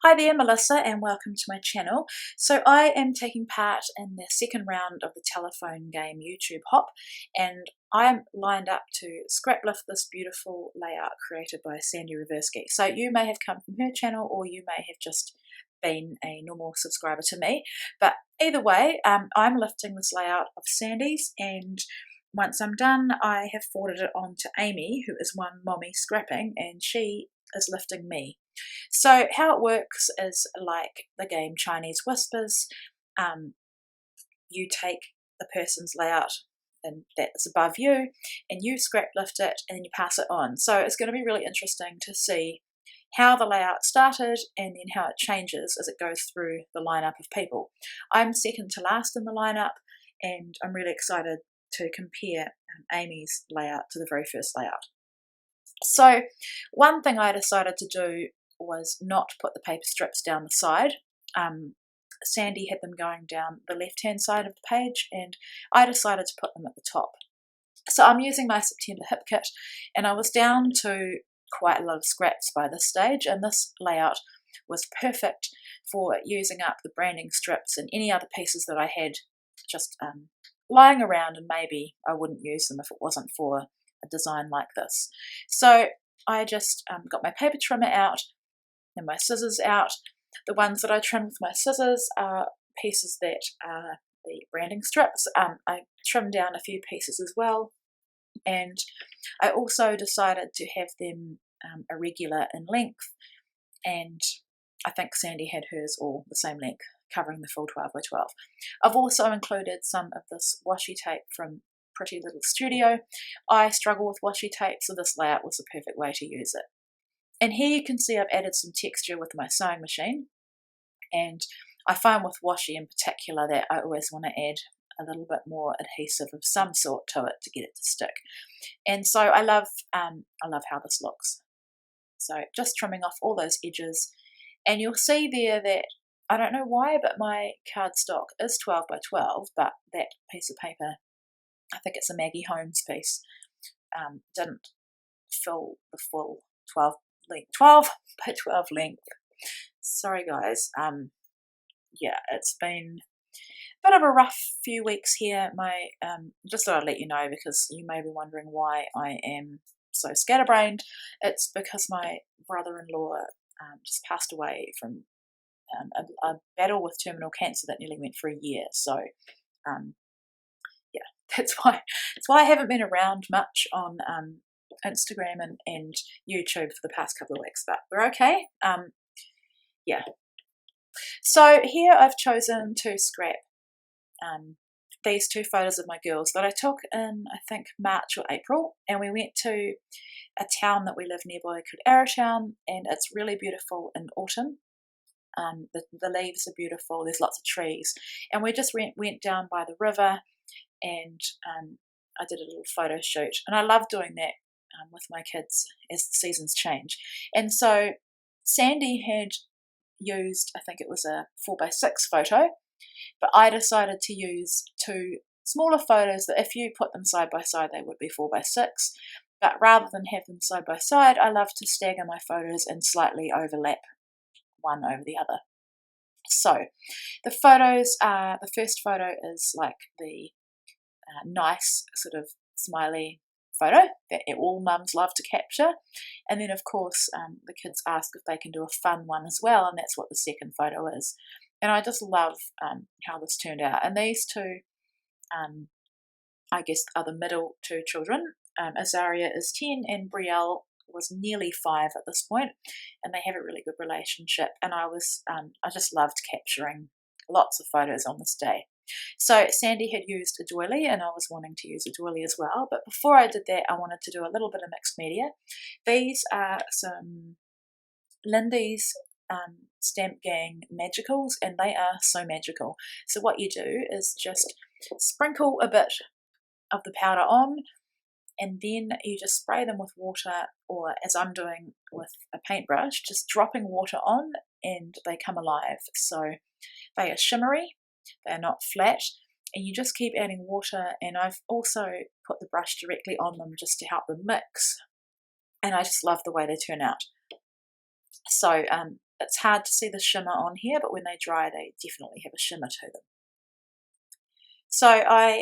Hi there, Melissa, and welcome to my channel. So I am taking part in the second round of the telephone game YouTube Hop, and I am lined up to scrap lift this beautiful layout created by Sandy Reversky. So you may have come from her channel, or you may have just been a normal subscriber to me, but either way, I'm lifting this layout of Sandy's, and once I'm done, I have forwarded it on to Amy, who is one mommy scrapping, and she is lifting me. So how it works is like the game Chinese Whispers. You take the person's layout and that is above you, and you scrap lift it, and then you pass it on. So it's going to be really interesting to see how the layout started and then how it changes as it goes through the lineup of people. I'm second to last in the lineup, and I'm really excited to compare Amy's layout to the very first layout. So one thing I decided to do was not put the paper strips down the side. Sandy had them going down the left-hand side of the page, and I decided to put them at the top. So I'm using my September hip kit, and I was down to quite a lot of scraps by this stage, and this layout was perfect for using up the branding strips and any other pieces that I had just lying around, and maybe I wouldn't use them if it wasn't for a design like this. So I just got my paper trimmer out and my scissors out. The ones that I trim with my scissors are pieces that are the branding strips. I trimmed down a few pieces as well, and I also decided to have them irregular in length, and I think Sandy had hers all the same length, covering the full 12 by 12. I've also included some of this washi tape from Pretty Little Studio. I struggle with washi tape, so this layout was the perfect way to use it. And here you can see I've added some texture with my sewing machine, and I find with washi in particular that I always want to add a little bit more adhesive of some sort to it to get it to stick. And so I love how this looks. So just trimming off all those edges, and you'll see there that I don't know why, but my cardstock is 12 by 12, but that piece of paper, I think it's a Maggie Holmes piece, didn't fill the full 12 by 12 length. Sorry guys, yeah, it's been a bit of a rough few weeks here. Just thought I'd let you know, because you may be wondering why I am so scatterbrained. It's because my brother-in-law just passed away from a battle with terminal cancer that nearly went for a year. So yeah, that's why I haven't been around much on Instagram and YouTube for the past couple of weeks, but we're okay. Yeah. So here I've chosen to scrap these two photos of my girls that I took in, I think, March or April, and we went to a town that we live nearby called Arrowtown, and it's really beautiful in autumn. The leaves are beautiful, there's lots of trees, and we just went down by the river, and I did a little photo shoot, and I love doing that with my kids as the seasons change. And so Sandy had used, I think it was a 4x6 photo, but I decided to use two smaller photos that if you put them side by side they would be 4x6, but rather than have them side by side, I love to stagger my photos and slightly overlap one over the other. So the photos are, the first photo is like the nice sort of smiley photo that all mums love to capture, and then of course the kids ask if they can do a fun one as well, and that's what the second photo is. And I just love how this turned out. And these two I guess are the middle two children. Azaria is 10 and Brielle was nearly 5 at this point, and they have a really good relationship, and I just loved capturing lots of photos on this day. So Sandy had used a doily, and I was wanting to use a doily as well, but before I did that I wanted to do a little bit of mixed media. These are some Lindy's Stamp Gang Magicals, and they are so magical. So what you do is just sprinkle a bit of the powder on, and then you just spray them with water, or as I'm doing with a paintbrush, just dropping water on, and they come alive. So they are shimmery, they're not flat, and you just keep adding water, and I've also put the brush directly on them just to help them mix, and I just love the way they turn out. So it's hard to see the shimmer on here, but when they dry, they definitely have a shimmer to them. So I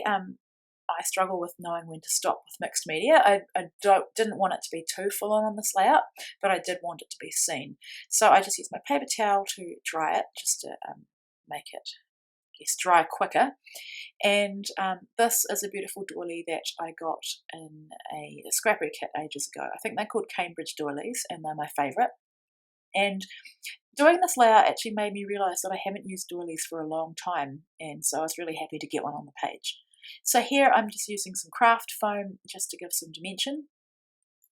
struggle with knowing when to stop with mixed media. I didn't want it to be too full on this layout, but I did want it to be seen. So I just used my paper towel to dry it, just to make it, I guess, dry quicker. And this is a beautiful doily that I got in a scrappery kit ages ago. I think they're called Cambridge doilies, and they're my favourite. And doing this layout actually made me realise that I haven't used doilies for a long time, and so I was really happy to get one on the page. So here I'm just using some craft foam just to give some dimension.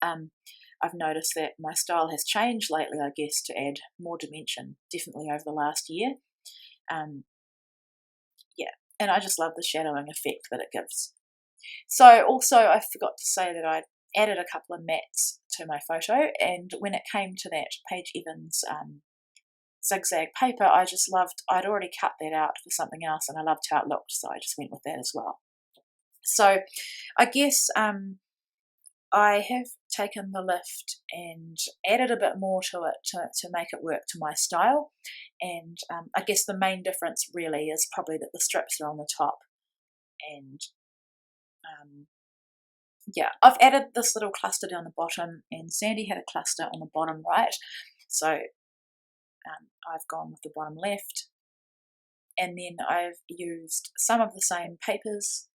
I've noticed that my style has changed lately, I guess, to add more dimension, definitely over the last year. Yeah, and I just love the shadowing effect that it gives. So also I forgot to say that I added a couple of mats to my photo, and when it came to that Paige Evans zigzag paper, I just loved, I'd already cut that out for something else and I loved how it looked, so I just went with that as well. So I guess I have taken the lift and added a bit more to it to make it work to my style, and I guess the main difference really is probably that the strips are on the top, and yeah, I've added this little cluster down the bottom, and Sandy had a cluster on the bottom right, so I've gone with the bottom left, and then I've used some of the same papers,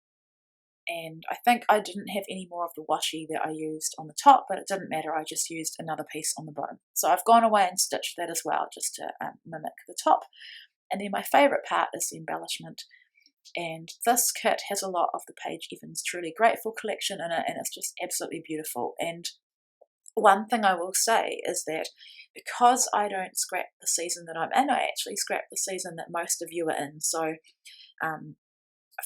and I think I didn't have any more of the washi that I used on the top, but it didn't matter, I just used another piece on the bottom. So I've gone away and stitched that as well, just to mimic the top. And then my favourite part is the embellishment, and this kit has a lot of the Paige Evans Truly Grateful collection in it, and it's just absolutely beautiful. And one thing I will say is that because I don't scrap the season that I'm in, I actually scrap the season that most of you are in. So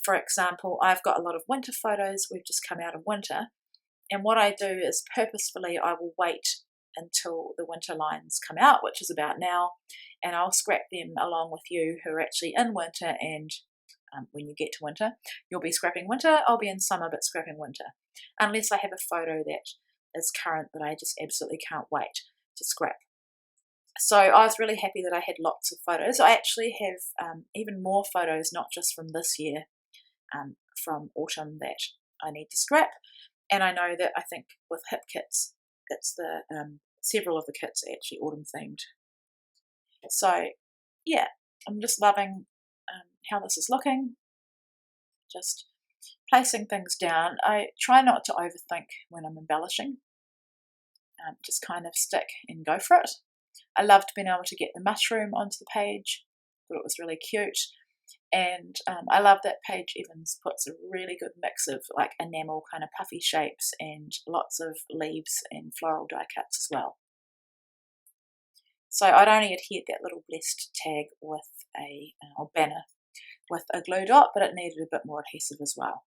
for example, I've got a lot of winter photos, we've just come out of winter, and what I do is purposefully I will wait until the winter lines come out, which is about now, and I'll scrap them along with you who are actually in winter, and when you get to winter, you'll be scrapping winter, I'll be in summer but scrapping winter, unless I have a photo that is current that I just absolutely can't wait to scrap. So I was really happy that I had lots of photos. I actually have even more photos, not just from this year, from autumn, that I need to scrap. And I know that I think with hip kits, it's the several of the kits are actually autumn themed. So yeah, I'm just loving how this is looking. Just placing things down. I try not to overthink when I'm embellishing. Just kind of stick and go for it. I loved being able to get the mushroom onto the page. Thought it was really cute. And I love that Paige Evans puts a really good mix of like enamel kind of puffy shapes and lots of leaves and floral die cuts as well. So I'd only adhered that little blessed tag with a or banner with a glue dot, but it needed a bit more adhesive as well.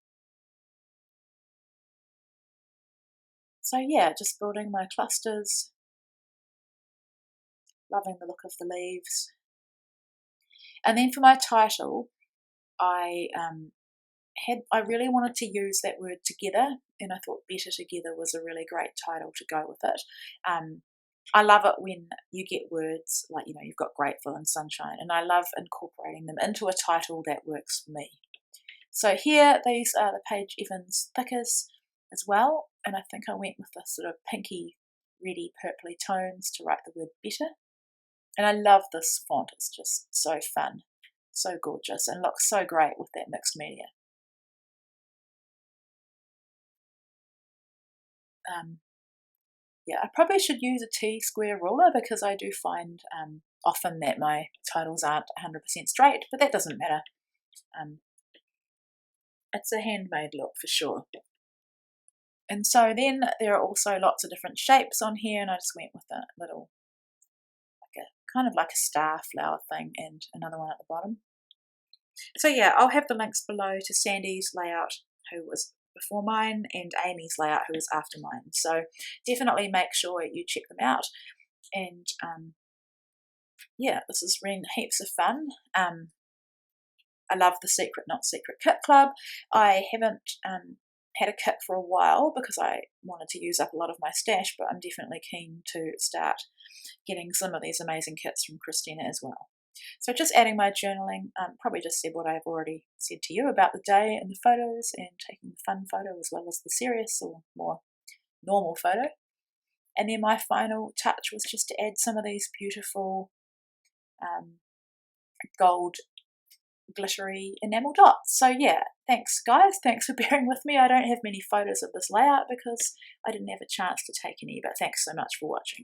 So yeah, just building my clusters, loving the look of the leaves. And then for my title, I really wanted to use that word together, and I thought Better Together was a really great title to go with it. I love it when you get words like, you know, you've got grateful and sunshine, and I love incorporating them into a title that works for me. So here, these are the Paige Evans thickers as well, and I think I went with the sort of pinky, reddy, purpley tones to write the word better. And I love this font, it's just so fun, so gorgeous, and looks so great with that mixed media. Yeah, I probably should use a T-square ruler because I do find often that my titles aren't 100% straight, but that doesn't matter. It's a handmade look for sure. And so then there are also lots of different shapes on here, and I just went with a little, kind of like a star flower thing, and another one at the bottom. So yeah, I'll have the links below to Sandy's layout, who was before mine, and Amy's layout, who was after mine. So definitely make sure you check them out. And yeah, this has been heaps of fun. I love the Secret Not Secret Kit Club. I haven't had a kit for a while because I wanted to use up a lot of my stash, but I'm definitely keen to start getting some of these amazing kits from Christina as well. So just adding my journaling, probably just said what I've already said to you about the day and the photos, and taking the fun photo as well as the serious or more normal photo. And then my final touch was just to add some of these beautiful gold glittery enamel dots. So yeah, thanks guys, thanks for bearing with me. I don't have many photos of this layout because I didn't have a chance to take any, but thanks so much for watching.